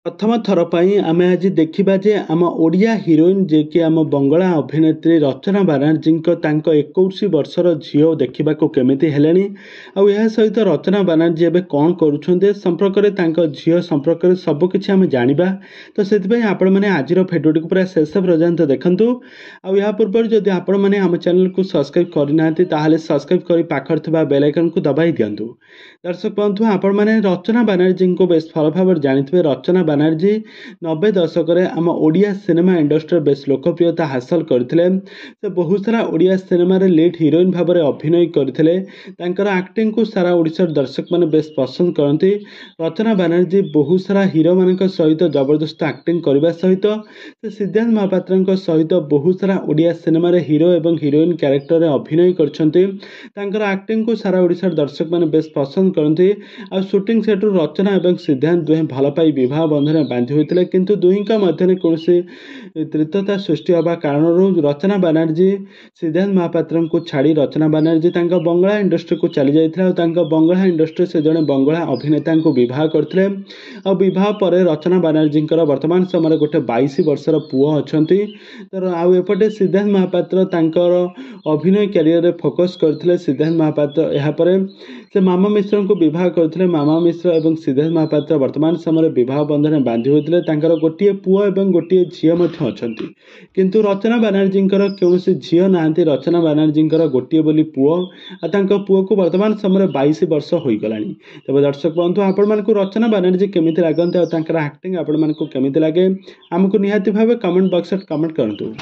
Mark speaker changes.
Speaker 1: प्रथम थर पर आम आज देखा जे आम ओडिया हिरोइन जे कि आम बंगला अभिनेत्री रचना बानार्जी 21 वर्षर झील देखा केमिति हेलेनी आ सहित रचना बानार्जी एवं कौन करुँचे संपर्क में झील संपर्क में सबकि आम जाना। तो से आपण मैंने आज भिडियो पूरा शेष पर्यंत देखूँ। आ पूर्व जदि आपण मैंने आम चैनल को सब्सक्राइब करना सब्सक्राइब कर पाखर थी बेल आइकन को दबाई दिंतु। दर्शक बंधु आपण मैंने रचना बानार्जी को बेस भल भाव जानते रचना बानार्जी 90 दशक आम ओडिया सिनेमा इंडस्ट्री बेस लोकप्रियता हासिल करते। से बहुत सारा ओडिया सिनेमा लीड हिरोइन भाव में अभिनय करते। एक्टिंग को सारा ओडिशार दर्शक मैंने बेस पसंद करती। रचना बानार्जी बहुत सारा हिरो मान सहित जबरदस्त एक्टिंग करने सहित से सिद्धार्थ महापात्र सहित बहुत सारा ओडिया सिनेमा हिरो एवं हिरोइन क्यारेक्टर अभिनय करछंती। एक्टिंग को सारा ओडिशार दर्शक मैंने बेस पसंद करती। आ शूटिंग सेट्रु रचना एवं सिद्धांत दुहे भल पाई विवाह बंधन बांधि होते किंतु दुहींका मध्य कौन त्रितता सृष्टि हवा कारण रचना बानार्जी सिद्धांत महापात्र को छाड़ी रचना बानार्जी बंगला इंडस्ट्री को चली जाता। बंगला इंडस्ट्री से जड़े बंगला अभिनेता को बह करते। बह पर रचना बानार्जी वर्तमान समय गोटे 22 वर्षर पुओ अच्छा। तो आउपटे सिद्धांत महापात्र अभिनय क्यारियर फोकस करते। सिद्धांत महापात्र यापर से मामा मिश्र को बह करते। मामा मिश्र और सिद्धार्थ महापात्र वर्तमान समय बह बंधन बांधि होते। गोटे पुओ और गोटे झील अच्छा किंतु रचना बानार्जी कौन झील ना। रचना बानार्जी गोटे बोली पुओ पुओ को वर्तमान समय 22 वर्ष हो गला। तब दर्शक बंधु आपण मानक रचना बानार्जी केमी लगते और एक्टिंग आपण मानक केमी लगे आमको निहाती भाव कमेंट बॉक्स कमेंट करूँ।